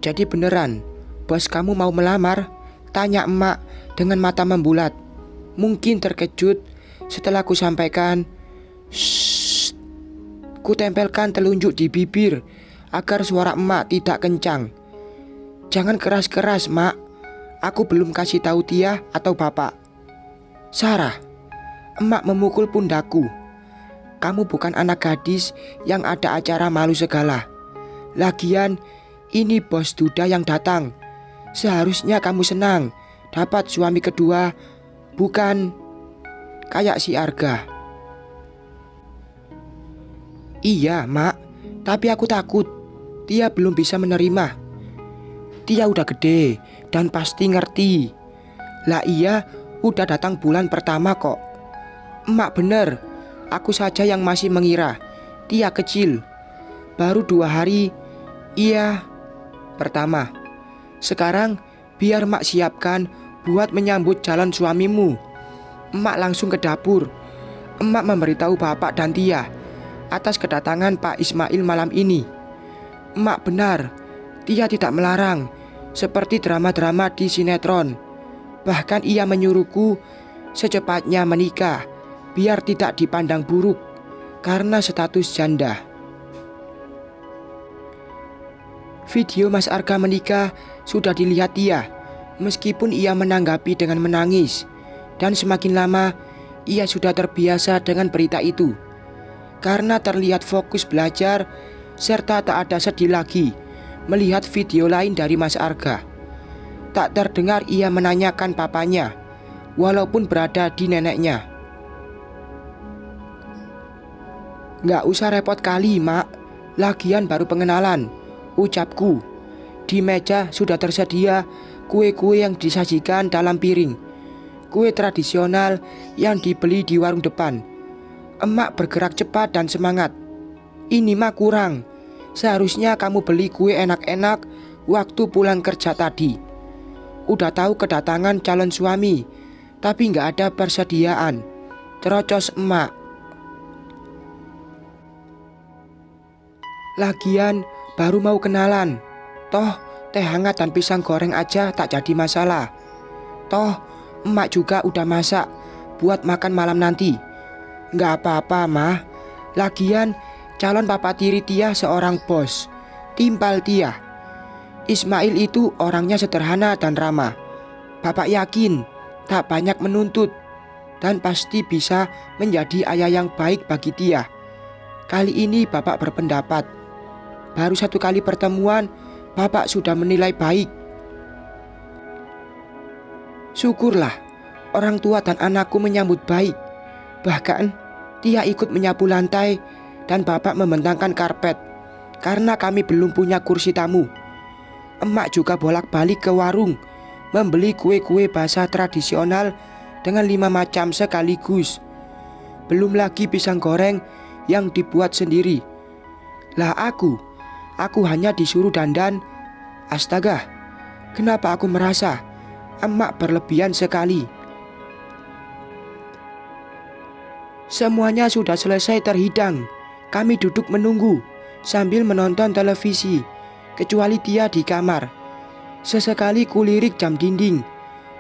Jadi beneran, bos kamu mau melamar? Tanya emak dengan mata membulat. Mungkin terkejut setelah ku sampaikan. Shh. Ku tempelkan telunjuk di bibir agar suara emak tidak kencang. Jangan keras-keras, mak. Aku belum kasih tahu Tia atau bapak. Sarah, emak memukul pundakku. Kamu bukan anak gadis yang ada acara malu segala. Lagian ini bos duda yang datang. Seharusnya kamu senang dapat suami kedua, bukan kayak si Arga. Iya mak, tapi aku takut Tia belum bisa menerima. Tia udah gede dan pasti ngerti. Lah iya, udah datang bulan pertama kok. Emak bener, aku saja yang masih mengira Tia kecil. Baru 2 hari, iya, pertama. Sekarang biar mak siapkan buat menyambut jalan suamimu. Emak langsung ke dapur. Emak memberitahu bapak dan Tia atas kedatangan Pak Ismail malam ini. Emak benar, Tia tidak melarang seperti drama-drama di sinetron. Bahkan ia menyuruhku secepatnya menikah biar tidak dipandang buruk karena status janda. Video Mas Arga menikah sudah dilihat Tia, meskipun ia menanggapi dengan menangis. Dan semakin lama ia sudah terbiasa dengan berita itu, karena terlihat fokus belajar serta tak ada sedih lagi melihat video lain dari Mas Arga. Tak terdengar ia menanyakan papanya, walaupun berada di neneknya. Nggak usah repot kali mak, lagian baru pengenalan, ucapku. Di meja sudah tersedia kue-kue yang disajikan dalam piring. Kue tradisional yang dibeli di warung depan. Emak bergerak cepat dan semangat. Ini mah kurang. Seharusnya kamu beli kue enak-enak waktu pulang kerja tadi. Udah tahu kedatangan calon suami, tapi nggak ada persediaan. Terocos emak. Lagian baru mau kenalan. Toh teh hangat dan pisang goreng aja tak jadi masalah. Toh emak juga udah masak buat makan malam nanti. Nggak apa-apa mah. Lagian calon papa tiri Tia seorang bos, timpal Tia. Ismail itu orangnya sederhana dan ramah. Bapak yakin tak banyak menuntut dan pasti bisa menjadi ayah yang baik bagi Tia. Kali ini bapak berpendapat, baru 1 kali pertemuan bapak sudah menilai baik. Syukurlah orang tua dan anakku menyambut baik. Bahkan Tia ikut menyapu lantai dan bapak membentangkan karpet karena kami belum punya kursi tamu. Emak juga bolak-balik ke warung membeli kue-kue basah tradisional dengan 5 macam sekaligus. Belum lagi pisang goreng yang dibuat sendiri. Lah aku hanya disuruh dandan. Astaga, kenapa aku merasa emak berlebihan sekali. Semuanya sudah selesai terhidang. Kami duduk menunggu sambil menonton televisi, kecuali Tia di kamar. Sesekali kulirik jam dinding,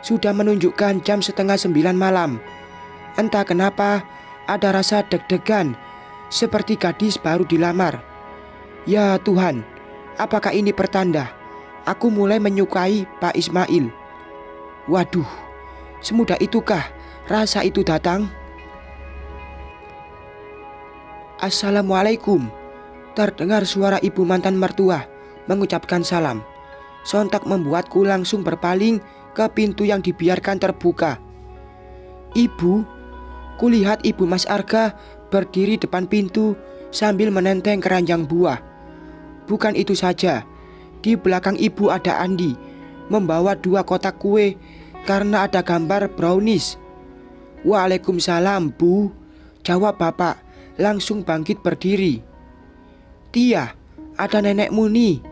sudah menunjukkan jam 8:30 malam. Entah kenapa ada rasa deg-degan, seperti gadis baru dilamar. Ya Tuhan, apakah ini pertanda aku mulai menyukai Pak Ismail? Waduh, semudah itukah rasa itu datang? Assalamualaikum. Terdengar suara ibu mantan mertua mengucapkan salam. Sontak membuatku langsung berpaling ke pintu yang dibiarkan terbuka. Ibu, kulihat ibu Mas Arga berdiri depan pintu sambil menenteng keranjang buah. Bukan itu saja, di belakang ibu ada Andi membawa 2 kotak kue karena ada gambar brownies. Waalaikumsalam bu, jawab bapak langsung bangkit berdiri. Tia, ada nenekmu nih,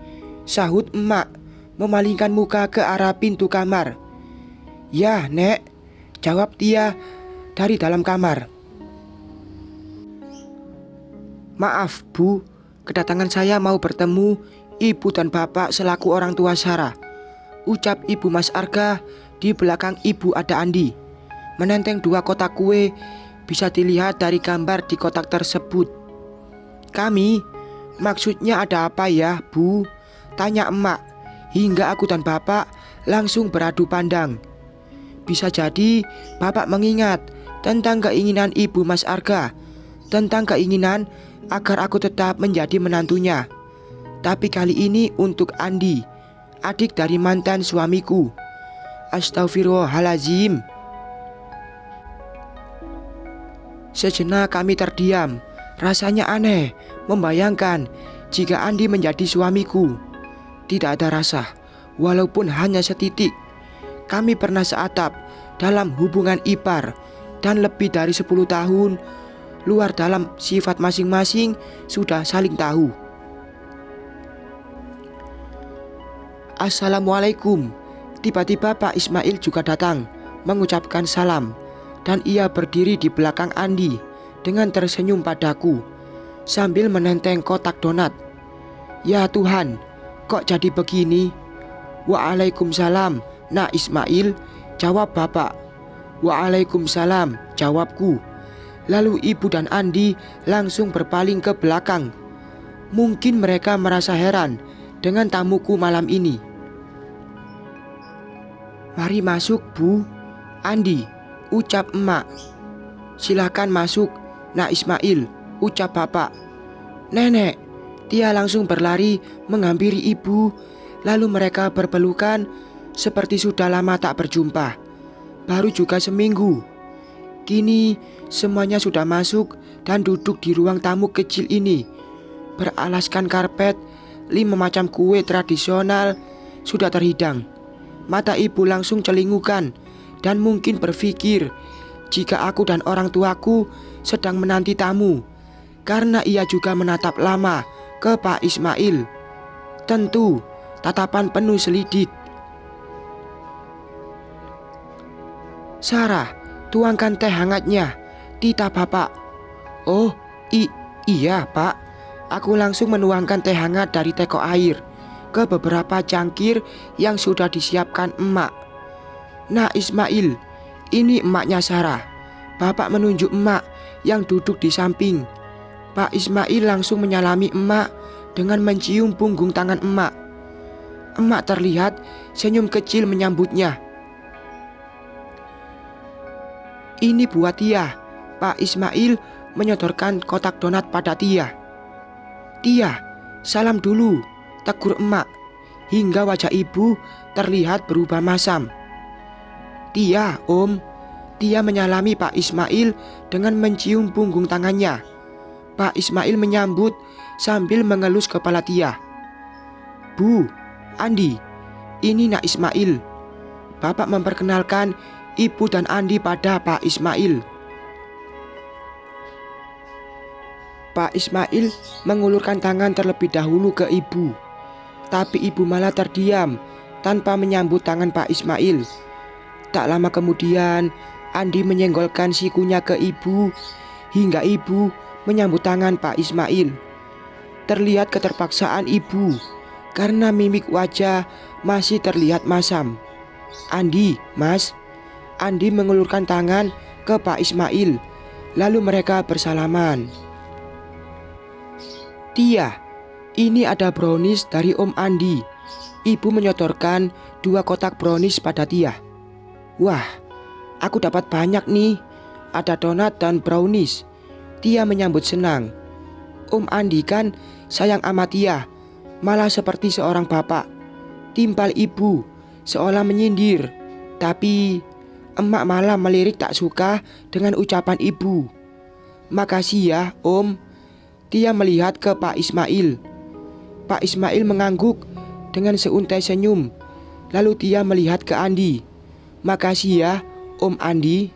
sahut emak memalingkan muka ke arah pintu kamar. Ya nek, jawab Tia dari dalam kamar. Maaf bu, kedatangan saya mau bertemu Ibu dan bapak selaku orang tua Sarah, ucap Ibu Mas Arga. Di belakang ibu ada Andi menenteng 2 kotak kue. Bisa dilihat dari gambar di kotak tersebut. Kami, maksudnya ada apa ya, Bu? Tanya emak. Hingga aku dan bapak langsung beradu pandang. Bisa jadi bapak mengingat tentang keinginan Ibu Mas Arga, tentang keinginan agar aku tetap menjadi menantunya. Tapi kali ini untuk Andi, adik dari mantan suamiku. Astagfirullahaladzim. Sejenak kami terdiam. Rasanya aneh membayangkan jika Andi menjadi suamiku. Tidak ada rasa, walaupun hanya setitik. Kami pernah seatap dalam hubungan ipar, dan lebih dari 10 tahun. Luar dalam sifat masing-masing sudah saling tahu. Assalamualaikum. Tiba-tiba Pak Ismail juga datang mengucapkan salam, dan ia berdiri di belakang Andi dengan tersenyum padaku sambil menenteng kotak donat. Ya Tuhan, kok jadi begini? Waalaikumsalam, Nak Ismail, jawab bapak. Waalaikumsalam, jawabku. Lalu ibu dan Andi langsung berpaling ke belakang. Mungkin mereka merasa heran dengan tamuku malam ini. Mari masuk, Bu. Andi, ucap emak. Silakan masuk, Nak Ismail, ucap bapak. Nenek, dia langsung berlari menghampiri ibu. Lalu mereka berpelukan seperti sudah lama tak berjumpa. Baru juga seminggu. Kini semuanya sudah masuk dan duduk di ruang tamu kecil ini. Beralaskan karpet, 5 macam kue tradisional sudah terhidang. Mata ibu langsung celingukan dan mungkin berpikir jika aku dan orang tuaku sedang menanti tamu, karena ia juga menatap lama ke Pak Ismail. Tentu tatapan penuh selidik. Sarah, tuangkan teh hangatnya, titah bapak. Oh, iya pak. Aku langsung menuangkan teh hangat dari teko air ke beberapa cangkir yang sudah disiapkan emak. Nah Ismail, ini emaknya Sarah. Bapak menunjuk emak yang duduk di samping. Pak Ismail langsung menyalami emak dengan mencium punggung tangan emak. Emak terlihat senyum kecil menyambutnya. Ini buat Tia. Pak Ismail menyodorkan kotak donat pada Tia. Tia, salam dulu, tegur emak, hingga wajah ibu terlihat berubah masam. Tia, Om. Tia menyalami Pak Ismail dengan mencium punggung tangannya. Pak Ismail menyambut sambil mengelus kepala Tia. Bu, Andi, ini Nak Ismail. Bapak memperkenalkan ibu dan Andi pada Pak Ismail. Pak Ismail mengulurkan tangan terlebih dahulu ke ibu, tapi ibu malah terdiam tanpa menyambut tangan Pak Ismail. Tak lama kemudian, Andi menyenggolkan sikunya ke ibu, hingga ibu menyambut tangan Pak Ismail. Terlihat keterpaksaan ibu, karena mimik wajah masih terlihat masam. Andi, Mas. Andi mengulurkan tangan ke Pak Ismail, lalu mereka bersalaman. Tia, ini ada brownies dari Om Andi. Ibu menyodorkan 2 kotak brownies pada Tia. Wah, aku dapat banyak nih. Ada donat dan brownies. Tia menyambut senang. Om Andi kan sayang sama Tia, malah seperti seorang bapak. Timpal ibu seolah menyindir, tapi emak malah melirik tak suka dengan ucapan ibu. Makasih ya, Om. Tia melihat ke Pak Ismail. Pak Ismail mengangguk dengan seuntai senyum. Lalu Tia melihat ke Andi. Makasih ya, Om Andi.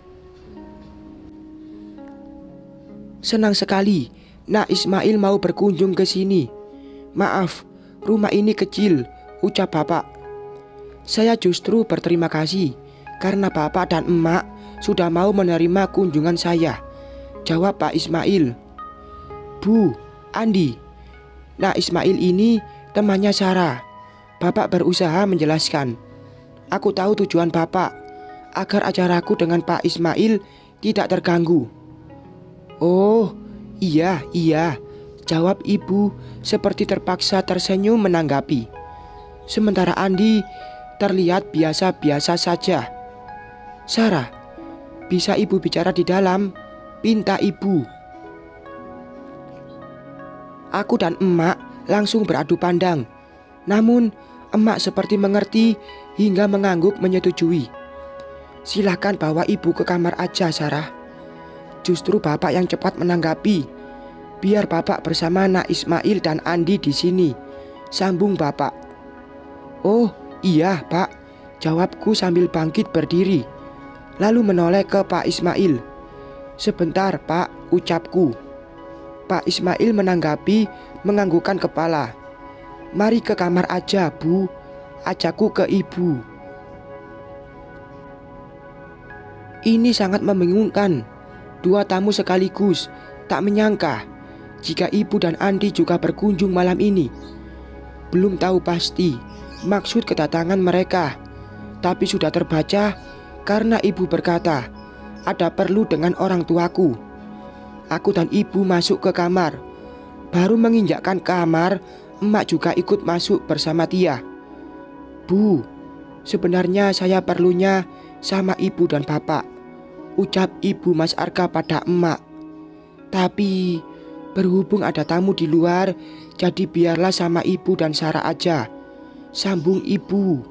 Senang sekali Nak Ismail mau berkunjung ke sini. Maaf, rumah ini kecil, ucap bapak. Saya justru berterima kasih karena bapak dan emak sudah mau menerima kunjungan saya, jawab Pak Ismail. Bu, Andi, Nak Ismail ini temannya Sarah. Bapak berusaha menjelaskan. Aku tahu tujuan Bapak, agar acaraku dengan Pak Ismail tidak terganggu. Oh, iya, jawab ibu seperti terpaksa tersenyum menanggapi. Sementara Andi terlihat biasa-biasa saja. Sarah, bisa ibu bicara di dalam? Pinta ibu. Aku dan emak langsung beradu pandang. Namun emak seperti mengerti hingga mengangguk menyetujui. Silahkan bawa ibu ke kamar aja, Sarah. Justru bapak yang cepat menanggapi. Biar bapak bersama Nak Ismail dan Andi di sini, sambung bapak. Oh iya pak, jawabku sambil bangkit berdiri. Lalu menoleh ke Pak Ismail. Sebentar pak, ucapku. Pak Ismail menanggapi menganggukkan kepala. Mari ke kamar aja bu, ajakku ke ibu. Ini sangat membingungkan. Dua tamu sekaligus, tak menyangka jika ibu dan Andi juga berkunjung malam ini. Belum tahu pasti maksud kedatangan mereka, tapi sudah terbaca karena ibu berkata ada perlu dengan orang tuaku. Aku dan ibu masuk ke kamar. Baru menginjakkan kamar, emak juga ikut masuk bersama Tia. Bu, sebenarnya saya perlunya sama ibu dan bapak, ucap ibu Mas Arga pada emak. Tapi berhubung ada tamu di luar, jadi biarlah sama ibu dan Sarah aja, sambung ibu.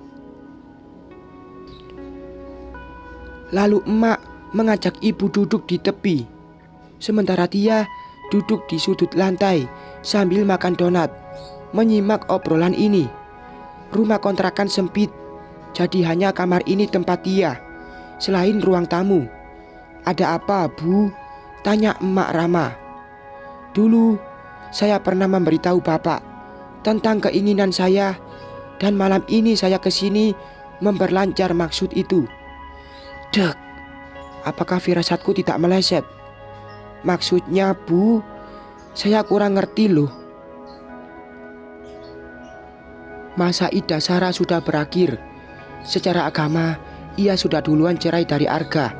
Lalu emak mengajak ibu duduk di tepi, sementara Tia duduk di sudut lantai sambil makan donat, menyimak obrolan ini. Rumah kontrakan sempit, jadi hanya kamar ini tempat Tia, selain ruang tamu. Ada apa bu? Tanya emak Rama. Dulu saya pernah memberitahu bapak tentang keinginan saya, dan malam ini saya kesini memperlancar maksud itu. Dek, apakah firasatku tidak meleset? Maksudnya bu, saya kurang ngerti loh. Masa idah Sarah sudah berakhir. Secara agama ia sudah duluan cerai dari Arga,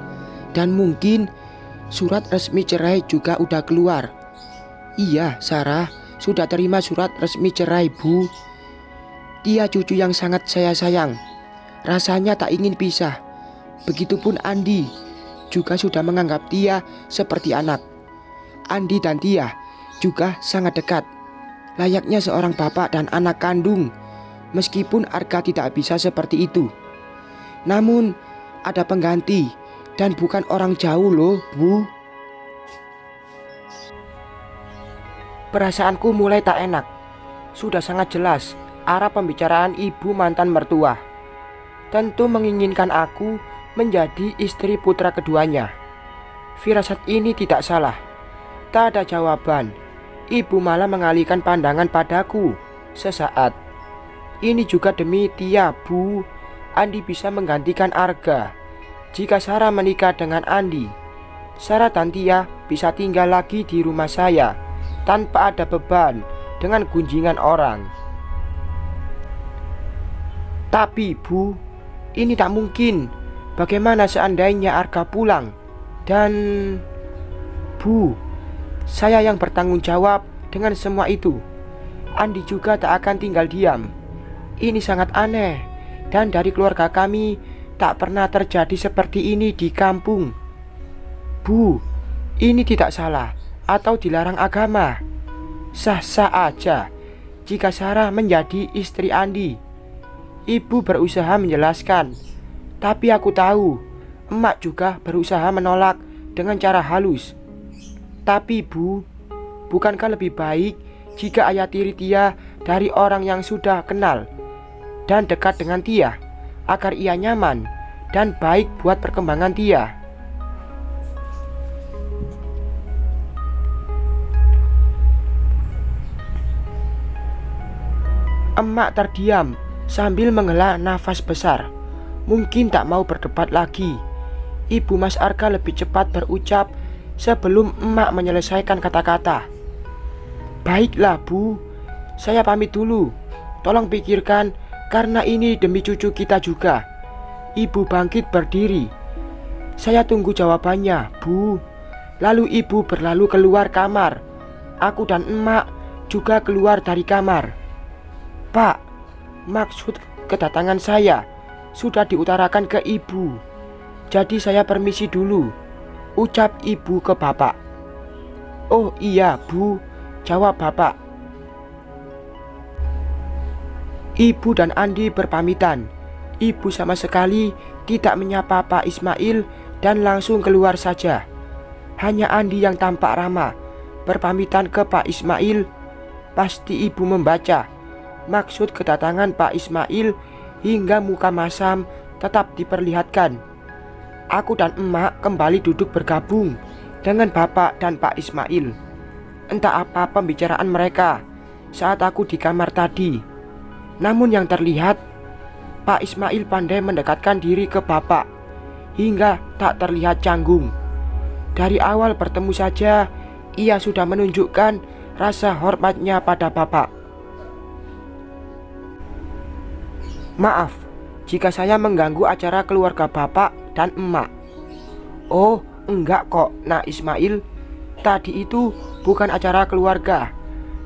dan mungkin surat resmi cerai juga udah keluar. Iya, Sarah sudah terima surat resmi cerai bu. Tia cucu yang sangat saya sayang, rasanya tak ingin pisah. Begitupun Andi juga sudah menganggap Tia seperti anak. Andi dan Tia juga sangat dekat, layaknya seorang bapak dan anak kandung. Meskipun Arga tidak bisa seperti itu, namun ada pengganti, dan bukan orang jauh loh bu. Perasaanku mulai tak enak. Sudah sangat jelas arah pembicaraan ibu mantan mertua. Tentu menginginkan aku menjadi istri putra keduanya. Firasat ini tidak salah. Tak ada jawaban. Ibu malah mengalihkan pandangan padaku sesaat. Ini juga demi Tia bu. Andi bisa menggantikan Arga. Jika Sarah menikah dengan Andi, Sarah dan Tia bisa tinggal lagi di rumah saya tanpa ada beban dengan gunjingan orang. Tapi bu, ini tak mungkin. Bagaimana seandainya Arga pulang? Dan bu, saya yang bertanggung jawab dengan semua itu. Andi juga tak akan tinggal diam. Ini sangat aneh, dan dari keluarga kami tak pernah terjadi seperti ini di kampung. Bu, ini tidak salah atau dilarang agama. Sah-sah aja jika Sarah menjadi istri Andi. Ibu berusaha menjelaskan, tapi aku tahu emak juga berusaha menolak dengan cara halus. Tapi bu, bukankah lebih baik jika ayah tiri Tia dari orang yang sudah kenal dan dekat dengan Tia, agar ia nyaman dan baik buat perkembangan Tia? Emak terdiam sambil menghela nafas besar. Mungkin tak mau berdebat lagi. Ibu Mas Arga lebih cepat berucap sebelum emak menyelesaikan kata-kata. Baiklah bu, saya pamit dulu. tolong pikirkan, karena ini demi cucu kita juga. Ibu bangkit berdiri. Saya tunggu jawabannya, Bu. Lalu ibu berlalu keluar kamar. Aku dan emak juga keluar dari kamar. Pak, maksud kedatangan saya sudah diutarakan ke ibu. Jadi saya permisi dulu, ucap ibu ke bapak. Oh iya, Bu, jawab bapak. Ibu dan Andi berpamitan. Ibu sama sekali tidak menyapa Pak Ismail dan langsung keluar saja. Hanya Andi yang tampak ramah berpamitan ke Pak Ismail. Pasti ibu membaca maksud kedatangan Pak Ismail hingga muka masam tetap diperlihatkan. Aku dan emak kembali duduk bergabung dengan bapak dan Pak Ismail. Entah apa pembicaraan mereka saat aku di kamar tadi. Namun yang terlihat, Pak Ismail pandai mendekatkan diri ke bapak hingga tak terlihat canggung. Dari awal bertemu saja, ia sudah menunjukkan rasa hormatnya pada bapak. Maaf jika saya mengganggu acara keluarga bapak dan emak. Oh, enggak kok, Nak Ismail. Tadi itu bukan acara keluarga,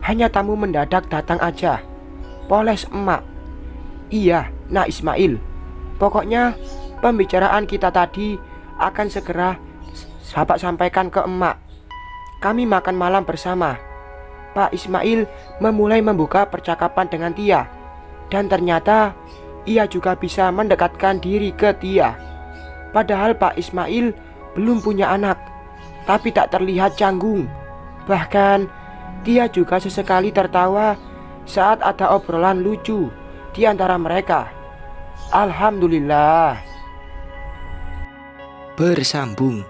hanya tamu mendadak datang aja. Poles emak. Iya, Nak Ismail. Pokoknya pembicaraan kita tadi akan segera bapak sampaikan ke emak. Kami makan malam bersama. Pak Ismail memulai membuka percakapan dengan Tia. Dan ternyata ia juga bisa mendekatkan diri ke Tia. Padahal Pak Ismail belum punya anak, tapi tak terlihat canggung. Bahkan Tia juga sesekali tertawa saat ada obrolan lucu di antara mereka. Alhamdulillah. Bersambung.